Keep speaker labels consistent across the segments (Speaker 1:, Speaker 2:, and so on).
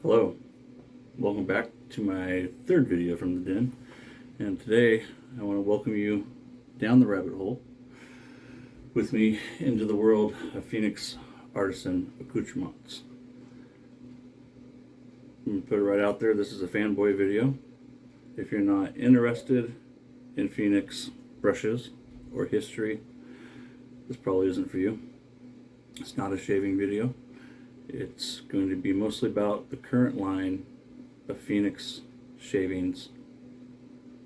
Speaker 1: Hello, welcome back to my third video from the den, and today I want to welcome you down the rabbit hole with me into the world of Phoenix Artisan Accoutrements. I'm going to put it right out there, this is a fanboy video. If you're not interested in Phoenix brushes or history, this probably isn't for you. It's not a shaving video. It's going to be mostly about the current line of Phoenix shavings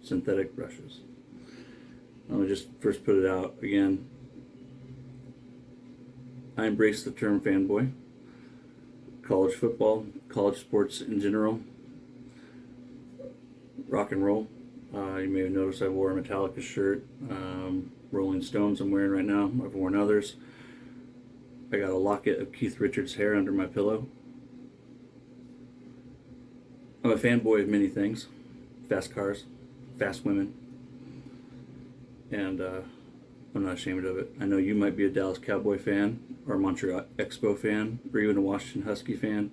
Speaker 1: synthetic brushes. Let me just first put it out again. I embrace the term fanboy. College football, college sports in general, rock and roll. You may have noticed I wore a Metallica shirt. Rolling Stones I'm wearing right now. I've worn others. I got a locket of Keith Richards' hair under my pillow. I'm a fanboy of many things. Fast cars, fast women, and I'm not ashamed of it. I know you might be a Dallas Cowboy fan, or a Montreal Expo fan, or even a Washington Husky fan,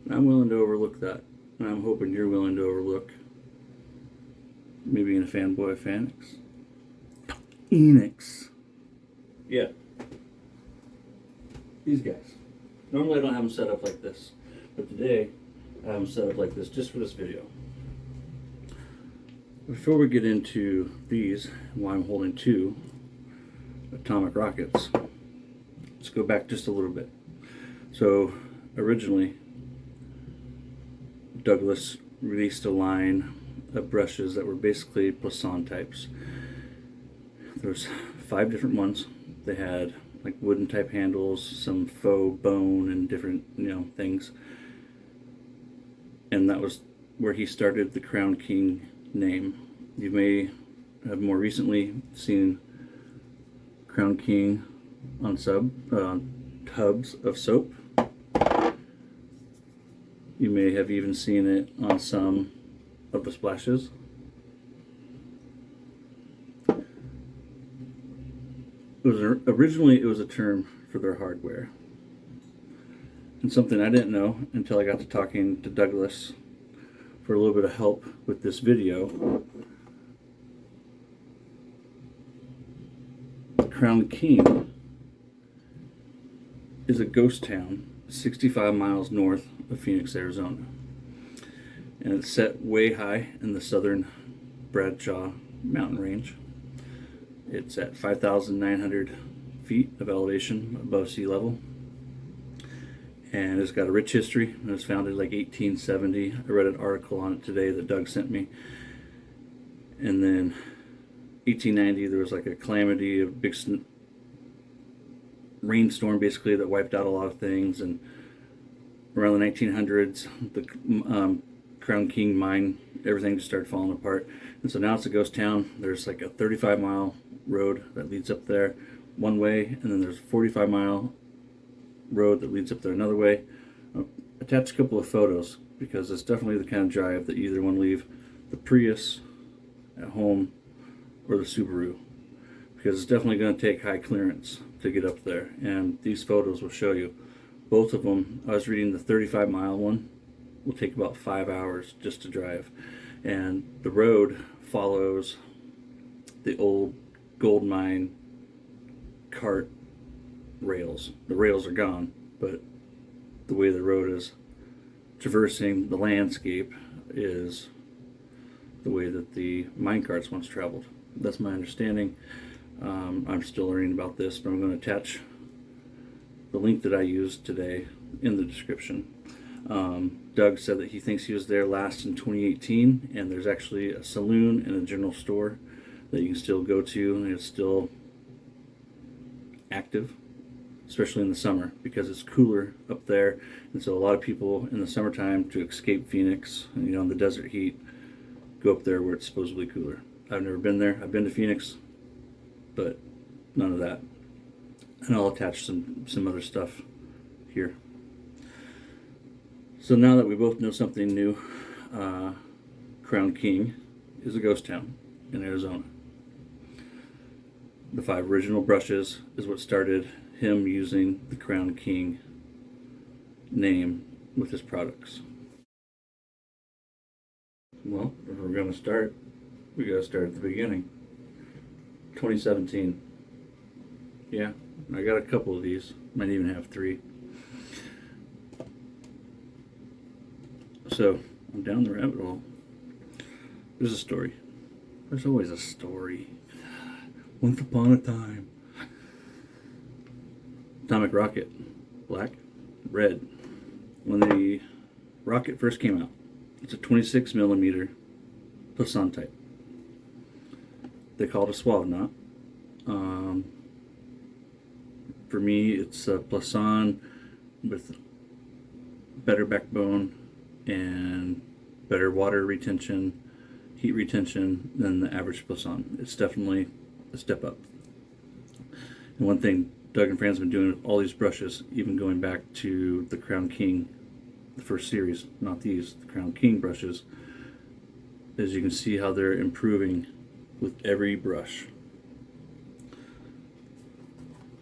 Speaker 1: and I'm willing to overlook that. And I'm hoping you're willing to overlook me being a fanboy of Phoenix. Yeah. These guys. Normally I don't have them set up like this, but today I have them set up like this just for this video. Before we get into these, why I'm holding two atomic rockets, let's go back just a little bit. So originally Douglas released a line of brushes that were basically Poisson types. There's 5 different ones. They had like wooden type handles, some faux bone, and different things. And that was where he started the Crown King name. You may have more recently seen Crown King on tubs of soap. You may have even seen it on some of the splashes. Originally it was a term for their hardware, and something I didn't know until I got to talking to Douglas for a little bit of help with this video. Crown King is a ghost town 65 miles north of Phoenix, Arizona, and it's set way high in the southern Bradshaw mountain range. It's at 5,900 feet of elevation above sea level, and it's got a rich history. It was founded like 1870. I read an article on it today that Doug sent me. And then 1890 there was like a calamity, a big rainstorm basically that wiped out a lot of things, and around the 1900s the Crown King mine, everything just started falling apart, and so now it's a ghost town. There's like a 35-mile road that leads up there one way, and then there's a 45-mile road that leads up there another way. I'll attach a couple of photos because it's definitely the kind of drive that you either want to leave the Prius at home or the Subaru, because it's definitely going to take high clearance to get up there, and these photos will show you both of them. I was reading the 35-mile one will take about 5 hours just to drive, and the road follows the old gold mine cart rails. The rails are gone, but the way the road is traversing the landscape is the way that the mine carts once traveled. That's my understanding. I'm still learning about this, but I'm going to attach the link that I used today in the description. Doug said that he thinks he was there last in 2018, and there's actually a saloon and a general store that you can still go to, and it's still active, especially in the summer because it's cooler up there. And so a lot of people in the summertime, to escape Phoenix, in the desert heat, go up there where it's supposedly cooler. I've never been there. I've been to Phoenix, but none of that. And I'll attach some other stuff here. So now that we both know something new, Crown King is a ghost town in Arizona. The 5 original brushes is what started him using the Crown King name with his products. Well, if we're going to start, we got to start at the beginning. 2017. Yeah, I got a couple of these. Might even have 3. So, I'm down the rabbit hole. There's a story. There's always a story. Once upon a time. Atomic rocket. Black, red. When the rocket first came out, it's a 26 millimeter Poisson type. They call it a suave knot. For me, it's a Poisson with better backbone and better water retention, heat retention than the average Poisson. It's definitely a step up. And one thing Doug and Fran's been doing with all these brushes, even going back to the Crown King, the first series, not these, the Crown King brushes, is you can see how they're improving with every brush.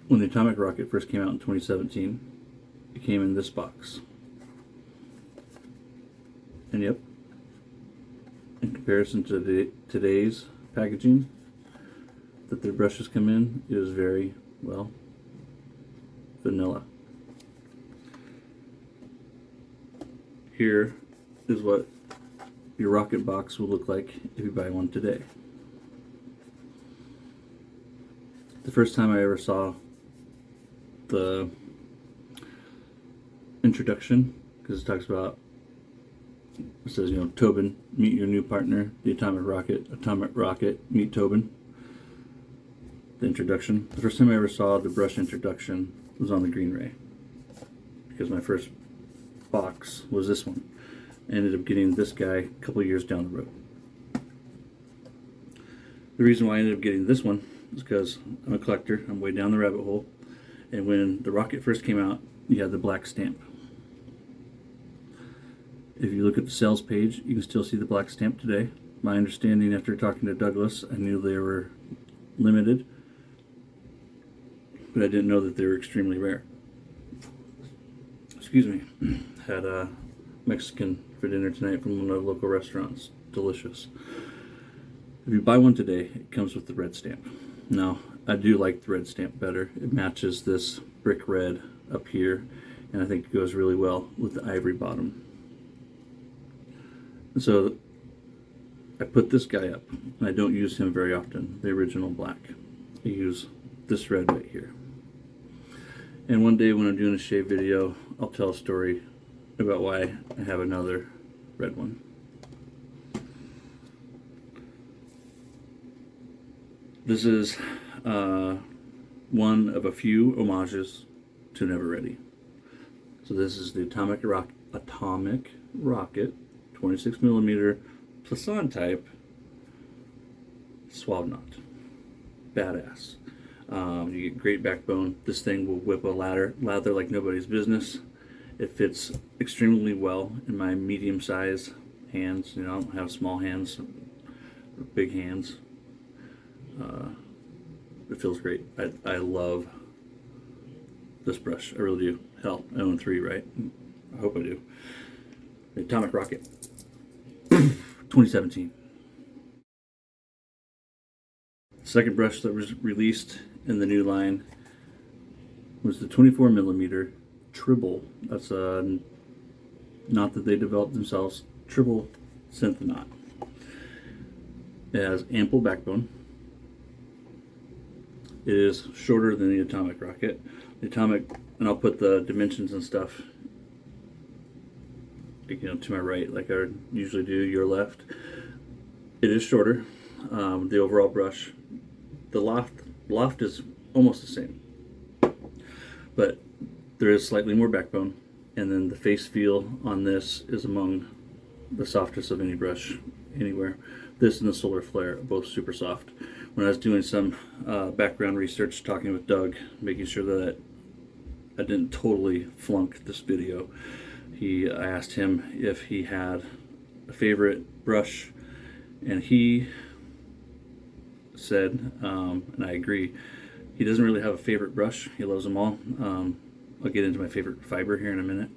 Speaker 1: When the Atomic Rocket first came out in 2017, it came in this box. And yep, in comparison to today's packaging that their brushes come in, it is very, well, vanilla. Here is what your rocket box will look like if you buy one today. The first time I ever saw the introduction, because it talks about, it says, Tobin, meet your new partner, the Atomic Rocket, meet Tobin. The introduction. The first time I ever saw the brush introduction was on the Green Ray, because my first box was this one. I ended up getting this guy a couple years down the road. The reason why I ended up getting this one is because I'm a collector. I'm way down the rabbit hole. And when the Rocket first came out, you had the black stamp. If you look at the sales page, you can still see the black stamp today. My understanding after talking to Douglas, I knew they were limited, but I didn't know that they were extremely rare. Excuse me. Had a Mexican for dinner tonight from one of the local restaurants. Delicious. If you buy one today, it comes with the red stamp. Now, I do like the red stamp better. It matches this brick red up here, and I think it goes really well with the ivory bottom. And so I put this guy up, and I don't use him very often, the original black. I use this red right here. And one day when I'm doing a shave video, I'll tell a story about why I have another red one. This is one of a few homages to Never Ready. So this is the Atomic Rocket 26 millimeter Poisson type suave knot. Badass. You get great backbone. This thing will whip a lather like nobody's business. It fits extremely well in my medium size hands. I don't have small hands or big hands. It feels great. I love this brush. I really do. Hell, I own 3, right? I hope I do. The Atomic Rocket 2017. Second brush that was released in the new line was the 24 millimeter Tribble. That's a knot that they developed themselves. Tribble synth knot. It has ample backbone. It is shorter than the Atomic Rocket. The Atomic, and I'll put the dimensions and stuff, to my right, like I usually do, your left. It is shorter. The overall brush, the loft is almost the same, but there is slightly more backbone, and then the face feel on this is among the softest of any brush anywhere. This and the Solar Flare are both super soft. When I was doing some background research, talking with Doug, making sure that I didn't totally flunk this video, I asked him if he had a favorite brush, and he said, and I agree, he doesn't really have a favorite brush. He loves them all. I'll get into my favorite fiber here in a minute.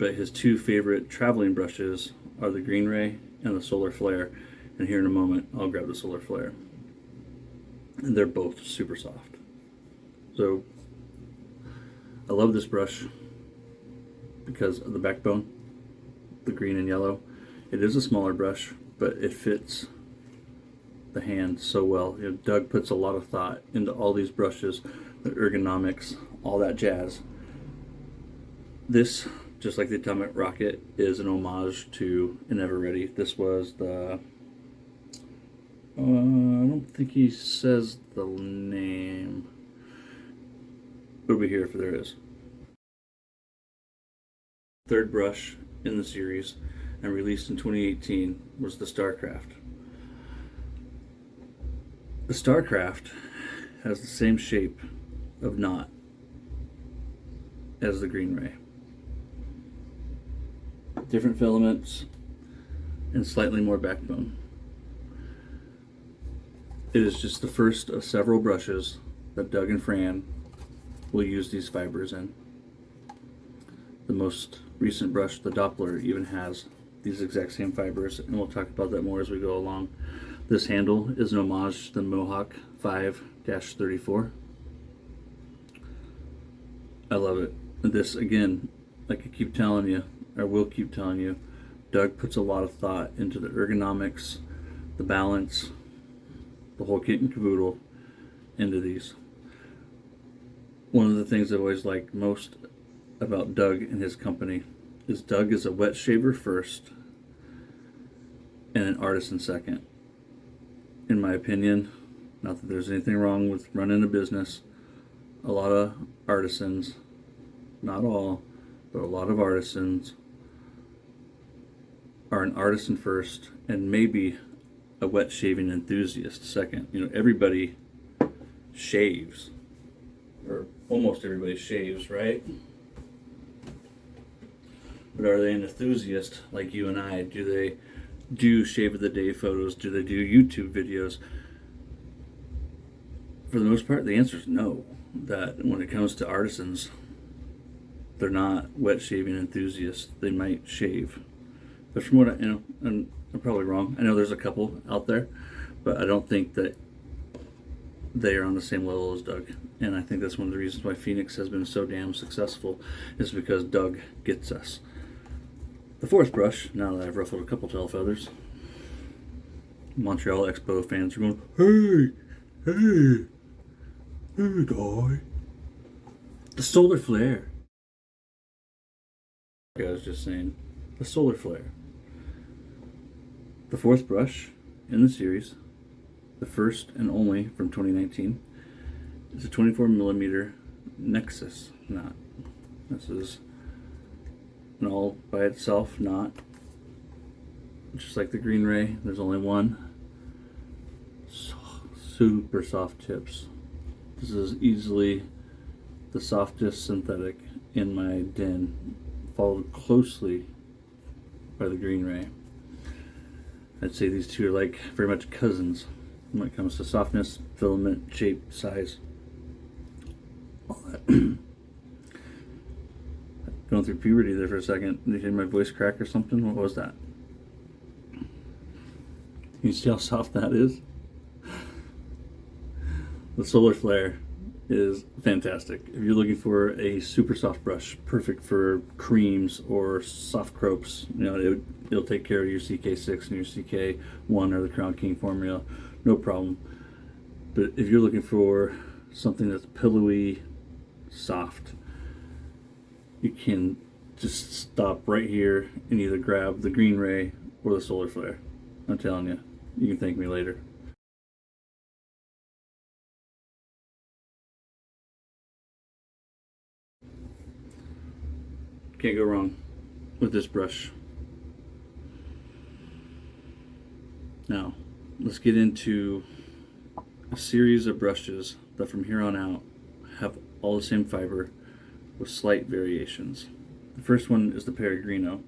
Speaker 1: but his two favorite traveling brushes are the Green Ray and the Solar Flare. And here in a moment, I'll grab the Solar Flare. And they're both super soft. So I love this brush because of the backbone, the green and yellow. It is a smaller brush, but it fits the hand so well. You know, Doug puts a lot of thought into all these brushes, the ergonomics, all that jazz. This, just like the Atomic Rocket, is an homage to an Ever Ready. This was the, I don't think he says the name. It'll be here if there is. Third brush in the series and released in 2018 was the StarCraft. The StarCraft has the same shape of knot as the Green Ray. Different filaments and slightly more backbone. It is just the first of several brushes that Doug and Fran will use these fibers in. The most recent brush, the Doppler, even has these exact same fibers, and we'll talk about that more as we go along. This handle is an homage to the Mohawk 5-34. I love it. This, again, like I keep telling you, I will keep telling you, Doug puts a lot of thought into the ergonomics, the balance, the whole kit and caboodle into these. One of the things I've always liked most about Doug and his company is Doug is a wet shaver first and an artisan second. In my opinion, not that there's anything wrong with running a business, a lot of artisans, not all, but a lot of artisans are an artisan first and maybe a wet shaving enthusiast second. You know, everybody shaves, or almost everybody shaves, right? But are they an enthusiast like you and I? Do they do shave of the day photos? Do they do YouTube videos? For the most part, the answer is no. That when it comes to artisans, they're not wet shaving enthusiasts. They might shave, but from what I, and I'm probably wrong. I know there's a couple out there, but I don't think that they are on the same level as Doug. And I think that's one of the reasons why Phoenix has been so damn successful, is because Doug gets us. The fourth brush, now that I've ruffled a couple tail feathers, Montreal Expo fans are going, hey guy. The Solar Flare. Like I was just saying, the Solar Flare. The fourth brush in the series, the first and only from 2019, is a 24mm Nexus knot. This is an all by itself knot, just like the Green Ray. There's only one. Super soft tips. This is easily the softest synthetic in my den, followed closely by the Green Ray. I'd say these two are like very much cousins when it comes to softness, filament, shape, size, all that. Going through puberty there for a second. Did you hear my voice crack or something? What was that? You see how soft that is? The Solar Flare is fantastic. If you're looking for a super soft brush, perfect for creams or soft croaks, you know, it'll take care of your CK6 and your CK1 or the Crown King formula, no problem. But if you're looking for something that's pillowy, soft, you can just stop right here and either grab the Green Ray or the Solar Flare. I'm telling you, you can thank me later. Can't go wrong with this brush. Now, let's get into a series of brushes that from here on out have all the same fiber with slight variations. The first one is the Peregrino.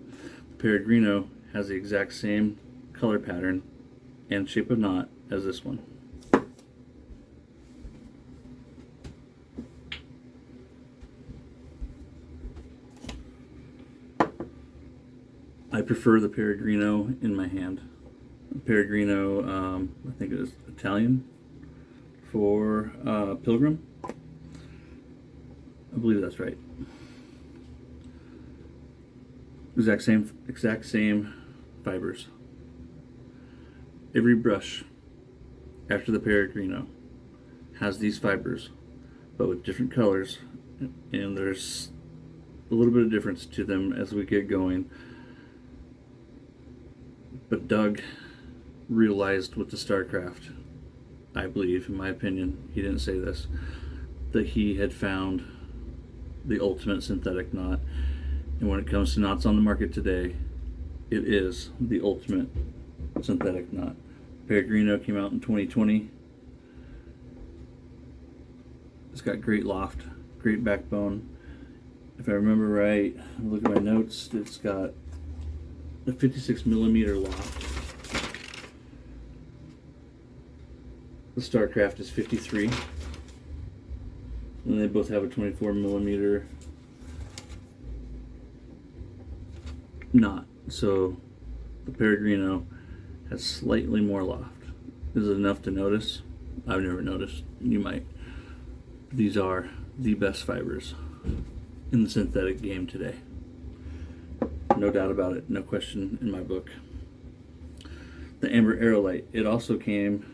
Speaker 1: The Peregrino has the exact same color pattern and shape of knot as this one. I prefer the Peregrino in my hand. Peregrino, I think it is Italian for Pilgrim. I believe that's right. Exact same fibers. Every brush after the Peregrino has these fibers, but with different colors, and there's a little bit of difference to them as we get going. But Doug realized with the StarCraft, I believe, in my opinion, he didn't say this, that he had found the ultimate synthetic knot. And when it comes to knots on the market today, it is the ultimate synthetic knot. Peregrino came out in 2020. It's got great loft, great backbone. If I remember right, look at my notes, it's got a 56 millimeter loft. The StarCraft is 53. And they both have a 24 millimeter knot. So the Peregrino has slightly more loft. Is it enough to notice? I've never noticed. You might. These are the best fibers in the synthetic game today. No doubt about it. No question in my book. The Amber Aerolite. It also came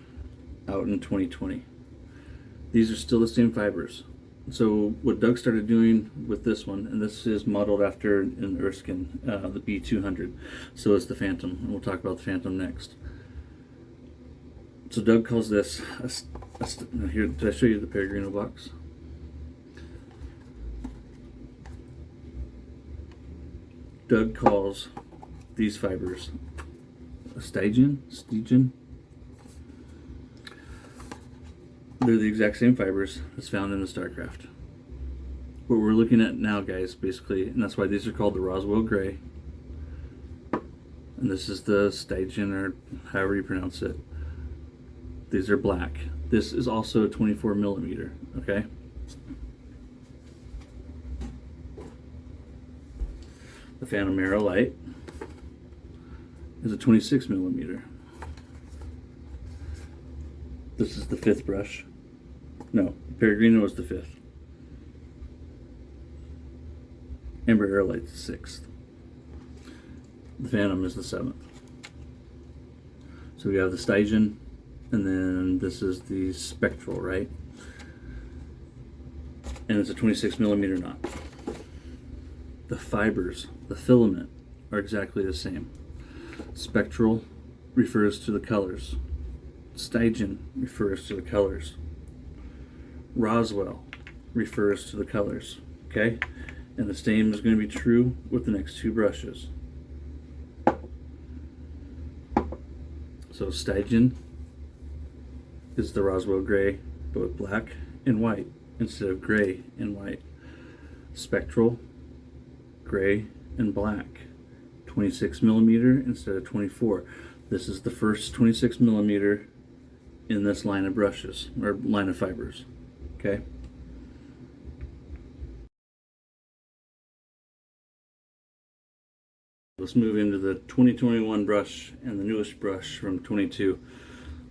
Speaker 1: out in 2020. These are still the same fibers. So what Doug started doing with this one, and this is modeled after an Erskine, the B200. So is the Phantom, and we'll talk about the Phantom next. So Doug calls this here. Did I show you the Peregrino box? Doug calls these fibers a Stygian. They're the exact same fibers as found in the StarCraft. What we're looking at now, guys, basically, and that's why these are called the Roswell Gray. And this is the Stygian, or however you pronounce it. These are black. This is also a 24 millimeter, okay? The Phantom Aerolite is a 26 millimeter. This is the 5th brush. No, Peregrino is the 5th. Amber Aerolite's the 6th. The Phantom is the 7th. So we have the Stygian, and then this is the Spectral, right? And it's a 26 millimeter knot. The fibers, the filament, are exactly the same. Spectral refers to the colors. Stygian refers to the colors. Roswell refers to the colors, okay? And the same is going to be true with the next two brushes. So Stygian is the Roswell Gray, but with black and white instead of gray and white. Spectral, gray and black. 26 millimeter instead of 24. This is the first 26 millimeter in this line of brushes, or line of fibers, okay? Let's move into the 2021 brush and the newest brush from 22,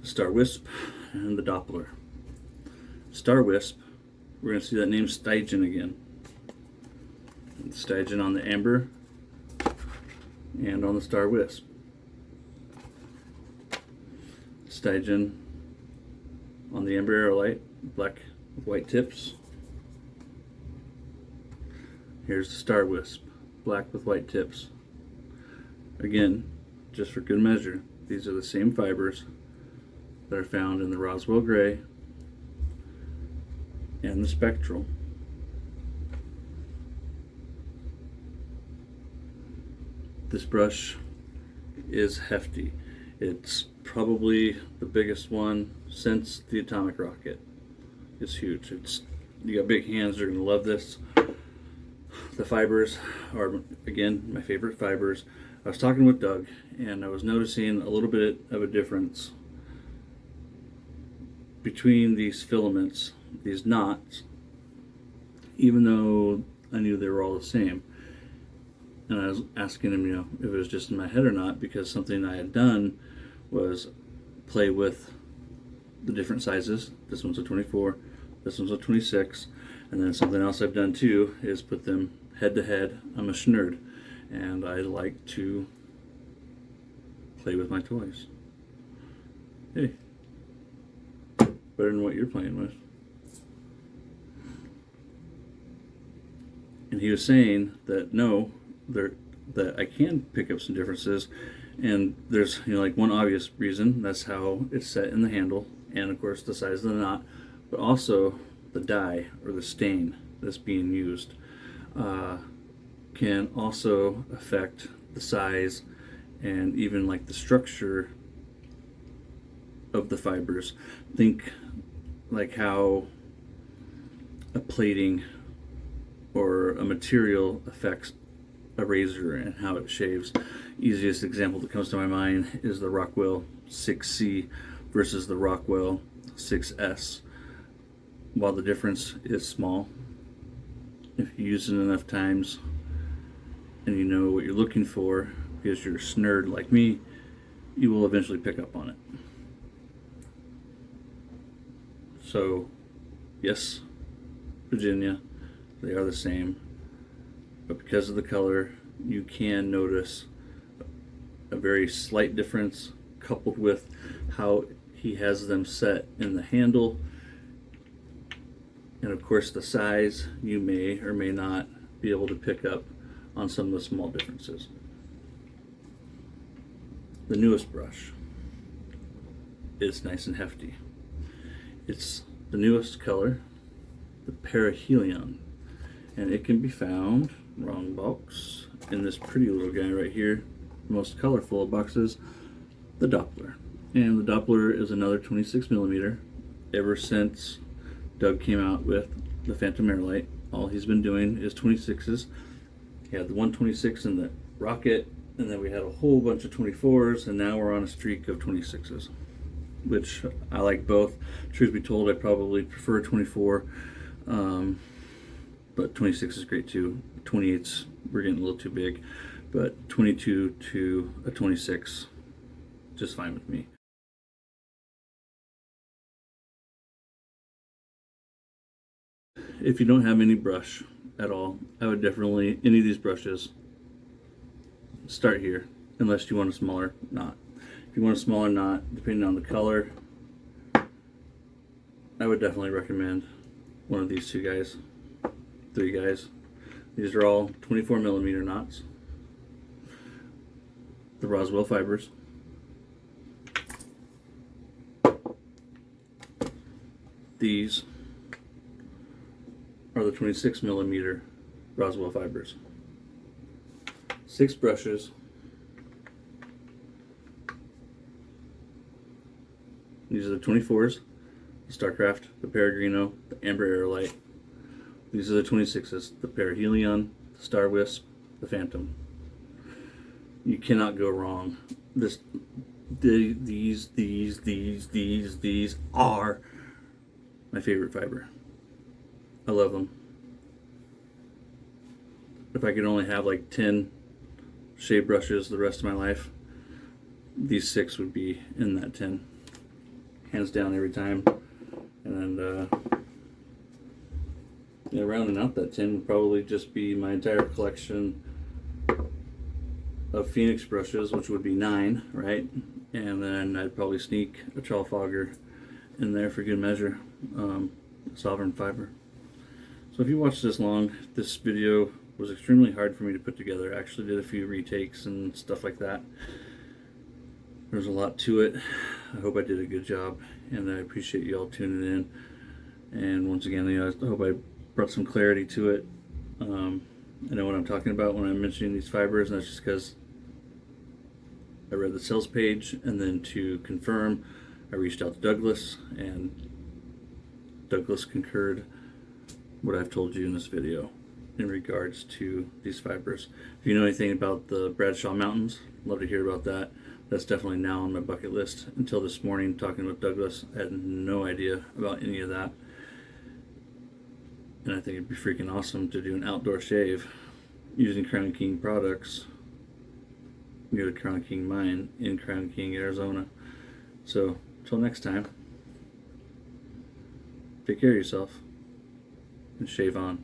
Speaker 1: Star Wisp and the Doppler. Star Wisp, we're going to see that name Stygian again. Stygian on the Amber and on the Star Wisp. Stygian on the Amber Aerolite, black with white tips. Here's the Star Wisp, black with white tips. Again, just for good measure, these are the same fibers that are found in the Roswell Gray and the Spectral. This brush is hefty. It's probably the biggest one since the atomic rocket. It's huge. You got big hands, you're gonna love this. The fibers are, again, my favorite fibers. I was talking with Doug and I was noticing a little bit of a difference between these filaments, these knots, even though I knew they were all the same. And I was asking him, if it was just in my head or not, because something I had done was play with the different sizes. This one's a 24, this one's a 26, and then something else I've done too is put them head to head. I'm a schnerd, and I like to play with my toys. Hey, better than what you're playing with. And he was saying that no, that I can pick up some differences, and there's like one obvious reason. That's how it's set in the handle, and of course the size of the knot, but also the dye or the stain that's being used can also affect the size and even like the structure of the fibers. Think like how a plating or a material affects a razor and how it shaves. Easiest example that comes to my mind is the Rockwell 6C versus the Rockwell 6S. While the difference is small, if you use it enough times and you know what you're looking for, because you're a snerd like me, you will eventually pick up on it. So, yes, Virginia, they are the same, but because of the color, you can notice a very slight difference coupled with how he has them set in the handle, and of course the size. You may or may not be able to pick up on some of the small differences. The newest brush is nice and hefty. It's the newest color, the Perihelion, and it can be found, wrong box, in this pretty little guy right here, the most colorful of boxes, the Doppler. And the Doppler is another 26 millimeter. Ever since Doug came out with the Phantom Airlight, all he's been doing is 26s. He had the 126 in the Rocket, and then we had a whole bunch of 24s, and now we're on a streak of 26s, which I like both. Truth be told, I probably prefer 24, but 26 is great too. 28s, we're getting a little too big, but 22 to a 26, just fine with me. If you don't have any brush at all, I would definitely, any of these brushes, start here, unless you want a smaller knot. If you want a smaller knot, depending on the color, I would definitely recommend one of these two guys, three guys. These are all 24 millimeter knots. The Roswell fibers. These are the 26 millimeter Roswell fibers. 6 brushes. These are the 24s, the StarCraft, the Peregrino, the Amber Airlight. These are the 26s, the Perihelion, the Star Wisp, the Phantom. You cannot go wrong. These are my favorite fiber. I love them. If I could only have like 10 shave brushes the rest of my life, these 6 would be in that 10. Hands down every time. And yeah, rounding out that 10 would probably just be my entire collection of Phoenix brushes, which would be 9, right? And then I'd probably sneak a Trafalgar in there for good measure. Sovereign fiber. So if you watched this long, this video was extremely hard for me to put together. I actually did a few retakes and stuff like that. There's a lot to it. I hope I did a good job, and I appreciate you all tuning in. And once again, I hope I brought some clarity to it. I know what I'm talking about when I'm mentioning these fibers, and that's just because I read the sales page, and then to confirm, I reached out to Douglas, and Douglas concurred what I've told you in this video in regards to these fibers. If you know anything about the Bradshaw Mountains, I'd love to hear about that. That's definitely now on my bucket list. Until this morning, talking with Douglas, I had no idea about any of that. And I think it'd be freaking awesome to do an outdoor shave using Crown King products near the Crown King mine in Crown King, Arizona. So, until next time, take care of yourself and shave on.